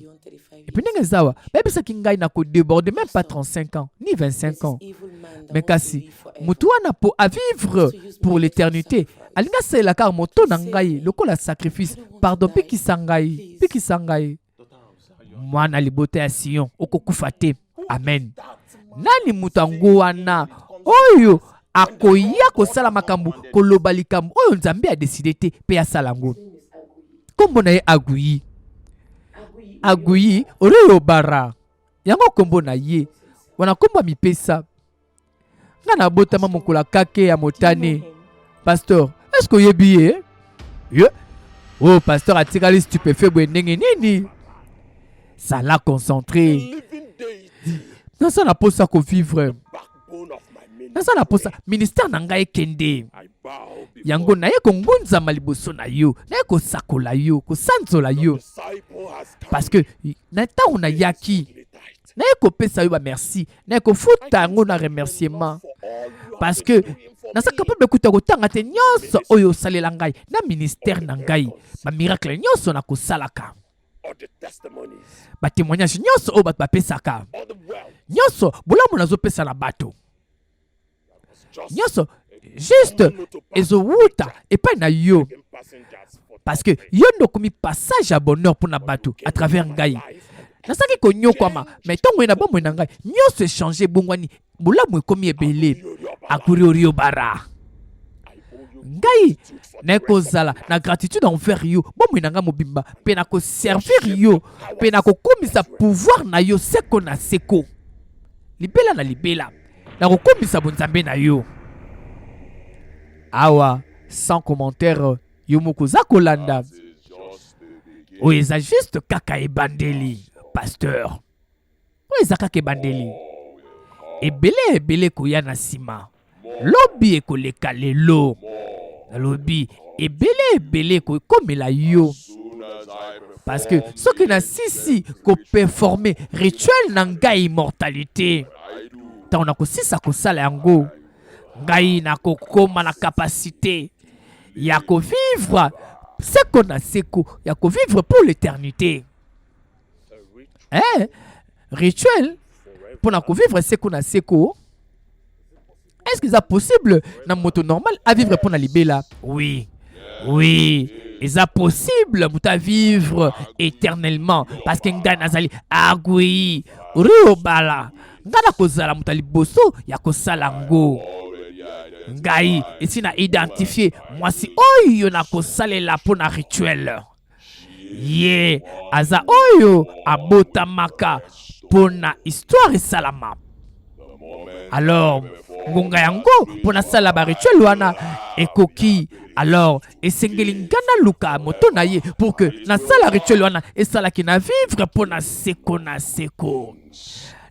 epuis ndenge ezawa bayebisaki ngai na kodéborde même pas 35 ans ni 25 ans mais kasi motu wana po avivre pour l'éternité alingi asalelaka moto na ngai lokola sacrifice pardon pikisa ngai mwana libota ya Sion okokufa te amen nani moto yango wana oyo akoya kosala makambo koloba likambo oyo nzambe adeside te mpe asala yango kombo na ye aguyi oreyo bara yango kombo na ye wana kombo mipesa nga nabotama mokolo kake ya motane pasteur est-ce oyebi ye pasteur atikali stupéfait boye ndenge nini sala concentré naza na posa kovivre naza na posa ministère na ngai ekende yango naye kongunzama liboso na yo naye kosakola yo kosanzola yo parce que na ntango nayaki naye kopesa yo bamerci naye kofuta yango na remerciement parce que naza capable kuta kotanga te nyonso oyo osalela ngai na ministère na ngai bamiracle nyonso na kosalaka batémoignage nyonso oyo bato bapesaka nyonso bolamu nazopesa na bato nyonso juste ezowuta epai na yo parce que yo ndokomi passage ya bonheur mpona bato à travers ngai nasaki konyokwama mais ntongo ye na bomoi na ngai nyonso echange ebongwani bolamu ekomi ebele akuri orio bara ngai nakozala na gratitude envers yo bomoi na ngai mobimba mpe nakoservir yo mpe nakokomisa pouvoir na yo seko na seko libela na libela nakokomisa bonzambe na yo awa sans commentaire yo moko oza kolanda oyo eza juste kaka ebandeli pasteur oyo eza kaka ebandeli ebele koya na nsima lobi ekoleka lelo nalobi ebele kokomela yo parce que soki nasisi koperforme rituel na ngai immortalité ntango nakosisa kosala yango ngai nakokoma na kapasité ya kovivre seko na seko ya vivre pour l'éternité. Rituel pour vivre seko na seko. Est-ce que c'est possible dans moto normal à vivre pour la libéla? Oui. C'est possible pour vivre éternellement parce que nga nazali agui rio bala ngana kozala mutali boso ya kosala ngo ngai esi na identifier mwasi oyo na kosalela po na rituel ye aza oyo abotamaka po na histoire salama. Alors ngonga yango po na sala ba rituel wana ekoki. Alors esengeli ngana luka moto na ye pour que na sala rituel wana esala ki na vivre po na seko na seko.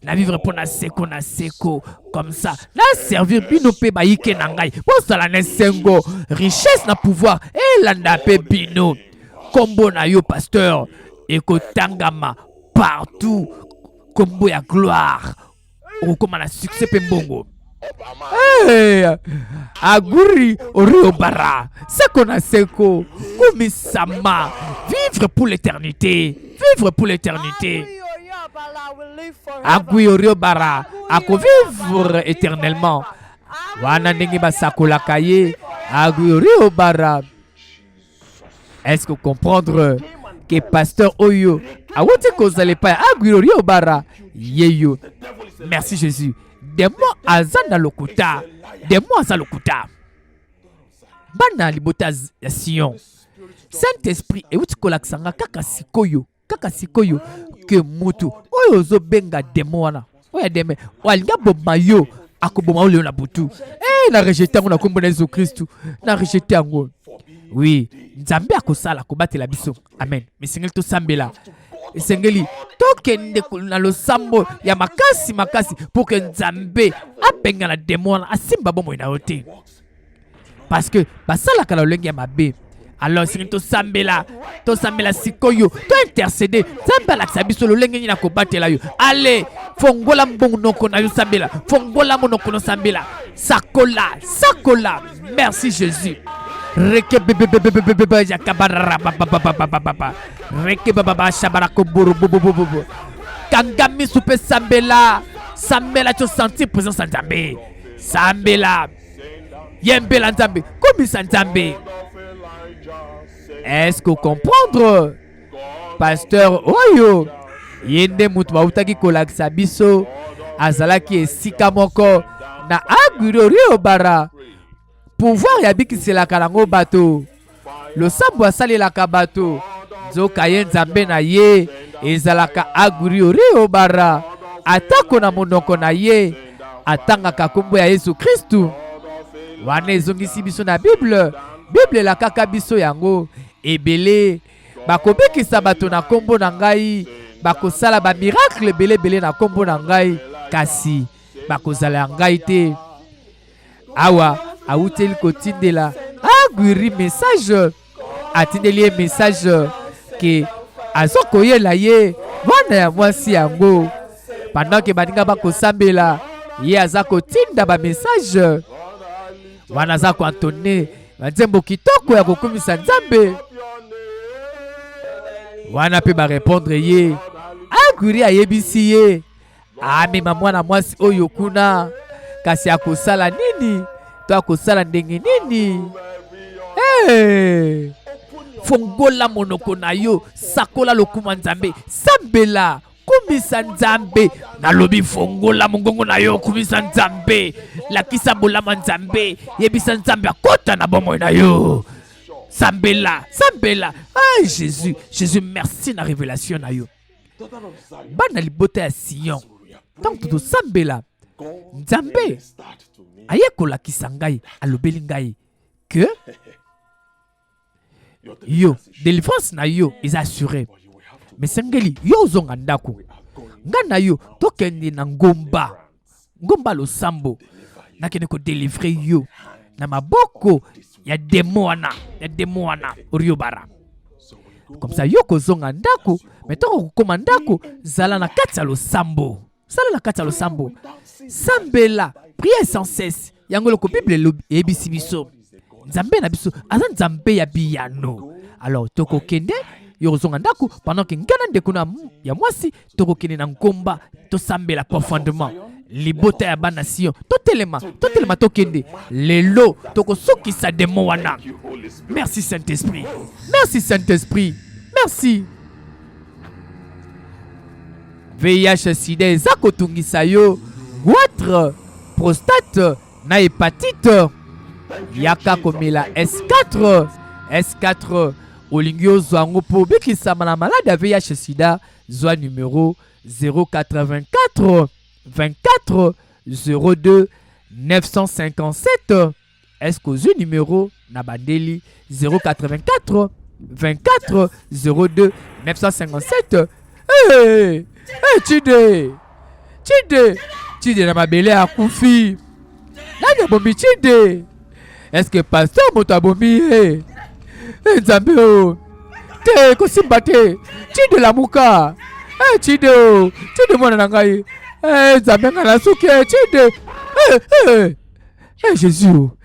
Na vivre pour na seko comme ça na servir bino pe bayike na ngai pour sala na sengo richesse na pouvoir et landa pe bino kombo na yo pasteur ekotangama partout kombo ya gloire okoma na succès pe mbongo. Aguri Orio Bara seko na seko kumisama vivre pour l'éternité. Agui Orio Bara ako vivre éternellement. Wana ndenge basakola kaye Agui Orio Bara. Est-ce que comprendre que pasteur Oyo awoti kozale pa Agui Orio Bara yeyo. Merci Jésus. Demo azana lokuta. Bana libota ya Sion. Saint-Esprit euti kolaksanga kaka sikoyo ke mutu oyo zo benga demo wana. Oya deme walinga boma yo akoboma ole na butu. Na rejeter ngo na kombo na Jésus Christ. Na rejeter ngo. Oui, Nzambe akosala kobatela biso. Amen. Misengeli to sambela. Esengeli tokende na losambo ya makasi pour que Nzambe abenga na démon asimba bomo ina yote. Parce que basala kala lolenge ya mabe. Alors si to sambela sikoyo to intercéder Nzambe la sabiso lolenge ni na kobatela yo. Allez, fongola mbongo noko na yo sambela. Fongola monoko no sambela. Sakola. Merci Jésus. Reke bebe jakabara baba reke baba shabara koburu bobo kangami soupe sambela cho sentir présence Nzambe sambela yembela Nzambe komi Nzambe. Est-ce que comprendre pasteur oyo yende mutu bautaki kolakisa biso azalaki esika moko na Agui Orio Bara pouvoir yabiki sela kalango bato lo sambo asalelaka bato nzoka ye Nzambe na ye ezalaka Agui Orio Bara atako na monoko na ye atangaka kombo ya Yesu Kristu wana ezongisi biso na Bible la kaka biso yango ebele bakobikisa bato na kombo na ngai bakosala ba miracle belé na kombo na ngai kasi bakozala ngai te awa auteli kotindela Agui message atindeli message que azokoyela ye mwana ya mwasi yango pendant que baninga bakosambela ye aza kotinda ba message wana aza koantone banzembo kitoko ya kokumisa Nzambe wana pe ba répondre ye Agui ayebisi ye amema mwana mwasi oyo kuna kasi akosala nini to akosala ndenge nini. Fongola monoko na yo sakola lokuma Nzambe sambela kumisa Nzambe nalobi fongola mongongo na yo kumisa Nzambe lakisa bolama Nzambe yebisa Nzambe akota na bomo na yo sambela. Jésus merci na révélation na yo bana libota ya Sion tant to sambela Nzambe ayekolakisa ngai alobeli ngai que yo délivrance na yo is assuré mais sengeli yo zonga ndako ngana yo tokende na ngomba losambo nakende ko délivrer yo na maboko ya démon wana Orio Bara comme ça yo ko zonga ndako mais toko kokoma ndako zala na kati ya losambo sambela prier sans cesse yango loko Bible ebisi biso Nzambe na biso aza Nzambe ya biyano Alors tokokende yozonga ndako pendant que ngana ndeko na ya mwasi tokokende na ngomba tosambela profondément libota ya banation totelema tokende lelo tokosukisa demo wana. Merci Saint-Esprit, merci Saint-Esprit, merci. VIH sida eza kotungisa yo goitre prostate na hépatite yaka komela S4 olingi ozwa yango mpo bikisama na malade ya VIH sida zwa numéro 084 24 02 957. Est-ce que ozwi numéro na bandeli 084 24 02 957? Hey, Chide na mabele akufi. Nani bombi Chide? Est-ce que pasteur moto abombi Nzambe o. Te kosimba te. Chide la muka. Chide o. Chide mwana na ngai. Nzambe ngana suki Chide. Jésus o.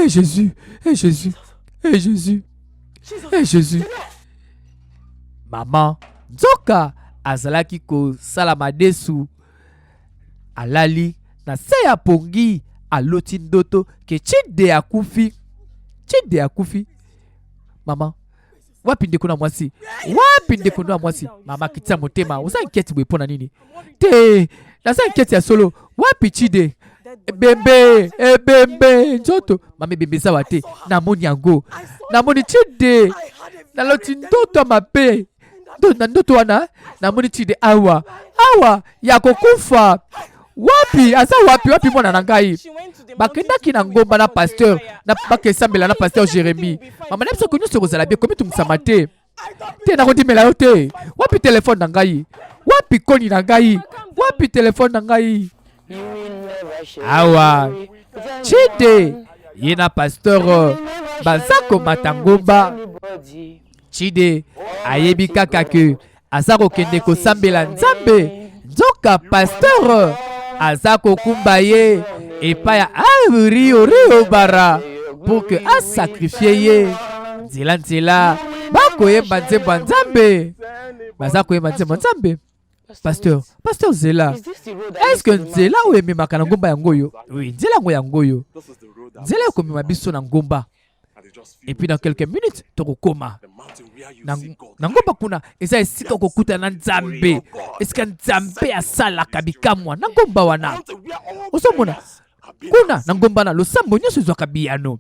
Jésus. Jésus. Maman Nzoka azalaki kosala madesu alali na se ya pongi aloti ndoto ke Chide akufi. Mama wapi ndeko na mwasi mama kitisa motema oza nketi bwepona nini te naza nketi ya solo wapi Chide ebembe nzoto mama bembe zawa te namoni yango namoni Chide naloti ndoto mabe na ndoto wana namoni Chide awa ya kokufa. Wapi mwana na ngai bakendaki na ngomba na pasteur na bakesambela na pasteur Jérémie. Mama na biso ko nyonso kozala bien komi tumusama te na kodimela yo te. Wapi telefone na ngai, wapi koni na ngai, wapi telefone na ngai awa Chide ye na pasteur baza komata ngomba. Chide ayebi kaka ke aza kokende kosambela Nzambe. Nzoka pasteur aza kokumba ye epai ya rio bara pour que asakrifie ye nzela bakoyemba nzembo ya Nzambe. Baza koyemba nzembo ya Nzambe. Pasteur Nzela, est-ce que Nzela oyo ememaka na ngomba yango oyo? Oui, Nzela yango yango oyo. Nzela ekomema biso na ngomba. Et puis dans quelques minutes tokokoma na ngomba kuna eza esika kokuta na Nzambe. Esika Nzambe asalaka bikamwa na ngomba wana. Osomona kuna na ngomba na losambo nyonso ezwaka biyano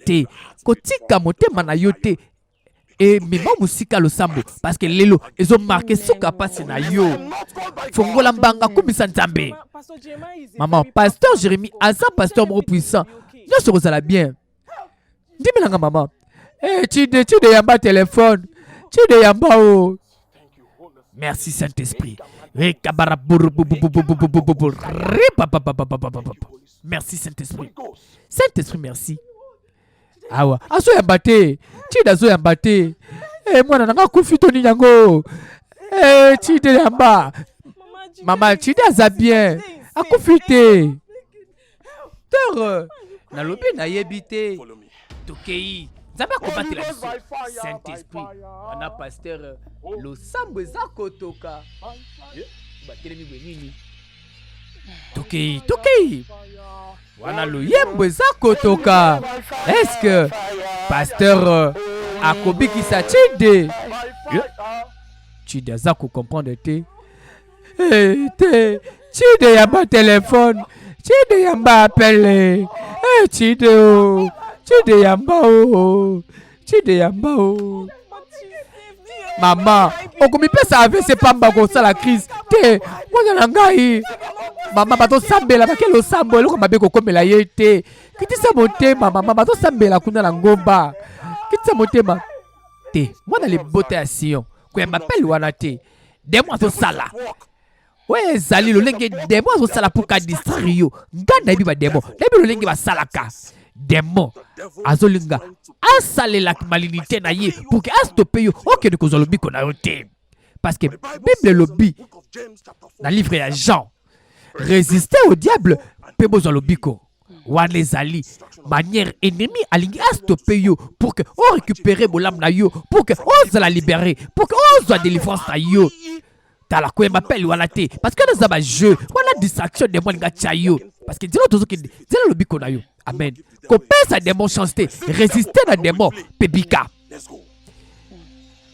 te kotika motema na yo te emema musika losambo parce que lelo ezomarke suka pasi na yo. Fongola mbanga kumbisa Nzambe. Maman pasteur Jérémie aza pasteur moko puissant nyonso kozala bien. Dis-moi maman. Chide yamba téléphone. Chide yamba o. Merci Saint-Esprit. Merci Saint-Esprit. Saint-Esprit merci. Awa. Aso yamba te. Chide aso yamba te. Mwana nanga kufi ni yango. Chide yamba. Maman Chide aza bien. Akufi te. Teur. Na lobi na yebite. Tokei Nzambe akobatela biso. Saint-Esprit wana pasteur losambo eza kotoka batelemi bwe nini tokei wana loyembo eza kotoka. Est-ce que pasteur akobikisa Chide aza comprendre te Chide yamba téléphone, Chide yamba appelé Chide yamba o. Mama, okomipesa AVC pamba kosala crise te. Mwana na ngai. Mama bato sambela bakelo sambo eloko mabe kokomela ye te. Kitisa motema mama bato sambela kuna na ngomba. Kitisa motema te. Mwana libota ya Sion. Ko yamba peli wana te. Demo ato sala. Ouais zali lolenge demo ato sala pour ka distraire yo. Nganda biba demo. Debi lolenge ba salaka. Demo azolinga asalela malinité na ye pour que astope yo okende kozwa lobiko na yo te. Parce que Bible lobi na livre ya Jean résister au diable pe bozwa lobiko. wana ezali manière ennemi alingi astoppe yo pour que récupérer bolam na yo, pour que la libérer, pour que ozwa délivrance na yo. Tala ko m'appelle wala te parce que nous avons jeu, wala distraction de moi nga tia yo parce que dilo tozo ki dilo lobi ko na yo. Amen. Ko pesa démon chance te résister na démon pebika.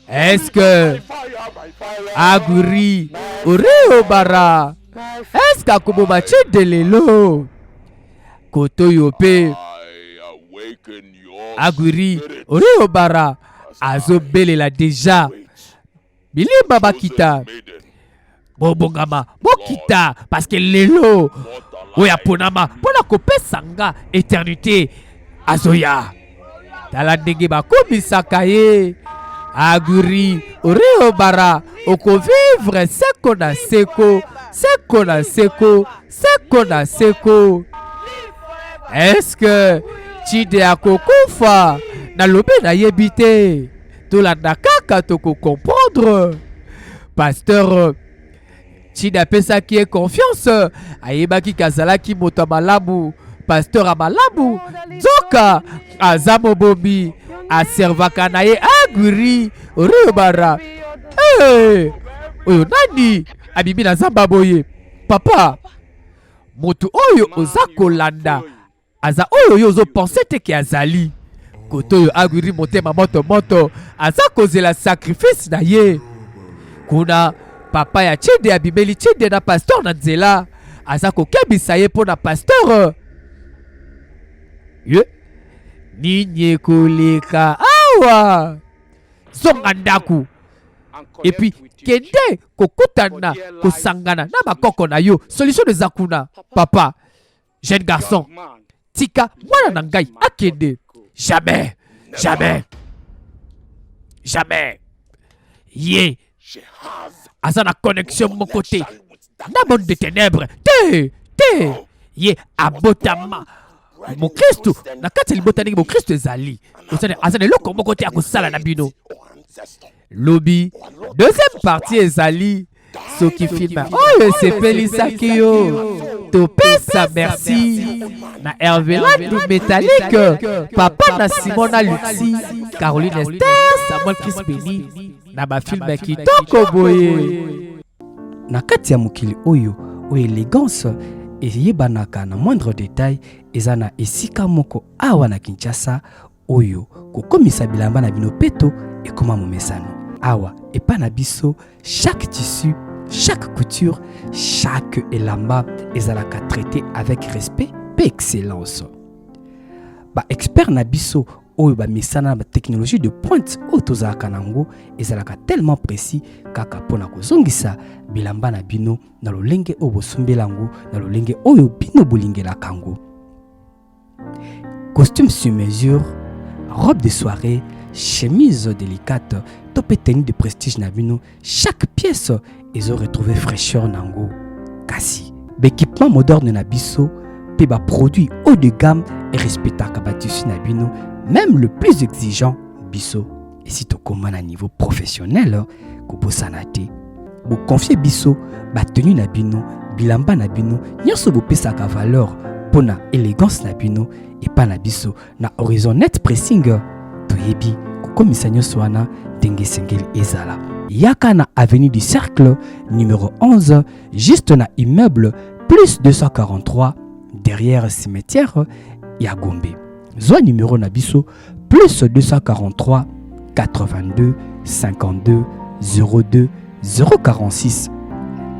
Est-ce que Aguri Oreo bara est-ce qu'akobo bache delelo koto yope Aguri Oreo bara azo belela déjà bilimba bakita bobongama bokita parce que lelo oya ponama pona kopesa nga éternité azoya tala ndenge bakobisaka ye Aguri Oreo bara oko vivre seko na seko seko na seko seko na seko. Est-ce que Chide akokufa na lobe na yebite tolanda kaka toko comprendre pasteur Chide apesaki ye confiance ayebaki kazalaki moto malamu pasteur amalamu nzoka aza mobomi aservaka na ye Aguri Oreo bara. Oyo nani abibi na zamba boye papa moto oyo oza kolanda aza oyo yo ozo pense te ki azali koto oyo Aguri motema moto aza kozela sacrifice na ye kuna papa ya Chide abimeli Chide na pasteur na nzela aza kokebisa ye mpo na pasteur ye ninye koleka awa zonga ndaku et puis kende kokutana kosangana na makoko na yo solution eza kuna papa jeune garçon tika mwana na ngai akende jamais ye aza na connexion moko te na monde de ténèbres te ye abotama mokristu na kati ya libota ndenge mokristu ezali aza na eloko moko te akosala na bino lobi deuxième partie ezali soki filme oyo esepelisaki yo topesa merci na Hervé Landu Métallique papa na Simona Luxi Caroline Esther Samuel Chris Beni na bafilme kitoko boye na kati ya mokili oyo élégance eyebanaka na moindre détail eza na esika moko awa na Kinshasa oyo kokomisa bilamba na bino peto ekoma momesano awa epa na biso chaque tissu chaque couture chaque elamba ezalaka traité avec respect et excellence ba expert na biso oyo ba misana ba technologie de pointe oyo tozalaka nango ezalaka tellement précis kaka pona kozongisa bilamba na bino na lolenge oyo bosombelango na lolenge oyo bino bolingelaka yango. Costume sur mesure, robe de soirée, chemise délicate, topé tenue de prestige na bino, chaque pièce ils ont retrouvé fraîcheur nango. Kasi, l'équipement moderne na biso, pe ba produit haut de gamme et respectaka ba tissu na bino, même le plus exigeant biso. Et si to commande à niveau professionnel, ko bosana te. Bo confier biso ba tenue na bino, bilamba na bino, nyonso bo pesaka valeur pona élégance na bino et pa na biso na horizon net pressing toyebi kokomisa nyonso wana ndenge sengeli ezala. Yaka na avenue du Cercle numéro 11 juste na immeuble plus 243 derrière cimetière ya Gombe. Zwa numéro na biso plus 243 82 52 02 046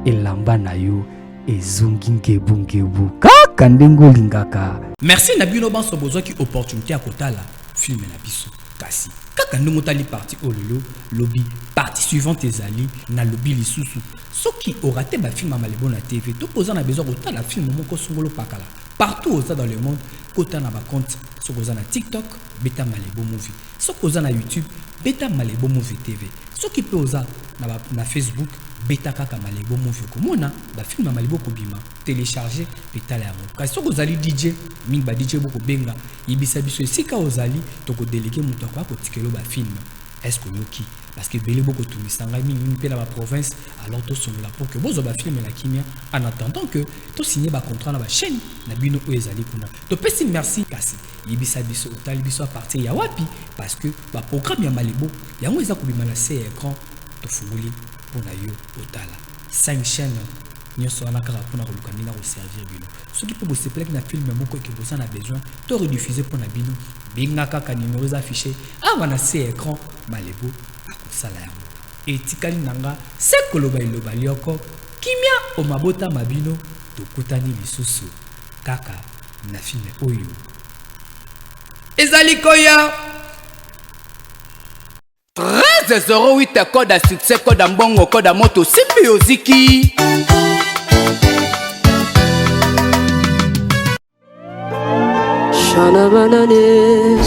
elamba na yo ezungingebungebu kaka ndengo lingaka. Merci na bino banso besoin ki opportunité à kotala film na biso kasi kaka ndongo tali parti ololo lobby partie suivante ezali na lobby lisusu soki orate ba film malebo na TV to poza na besoin kotala film moko songolo pakala partout dans le monde kota na ba compte sokoza na TikTok beta malebo movie sokoza na YouTube beta malebo movie TV soki pe oza na Facebook beta kaka malebo movie komona ba film malebo kobima télécharger beta la yango kasi sokozali DJ mingi ba DJ boko benga yibisa biso esika ozali toko déléguer muto kwa ko tikelo ba film est-ce que yoki parce que belé beaucoup tout misanga mingi pe na ba province alors to songola pour que bozo ba film na kimia en attendant que to signer ba contrat na ba chaîne na bino o ezali kuna to pesi merci kasi yebisa biso otali biso à partir ya wapi parce que ba programme ya Malibo yango eza ko bimala se écran to funguli pour na yo otala 5 chaînes nyonso wana kaka mpona koluka ndenge akoservir bino soki mpe bosepelaki na filme moko eke boza na besoin to rediffuze mpona bino benga kaka numero eza affiché awa na se écran Malibo akosala yango etikali na nga se koloba eloba lioko kimia omabota mabino tokutani lisusu kaka na filme oyo ezali koya 1308 code à succès code à mbongo code à moto simbi oziki Shana manane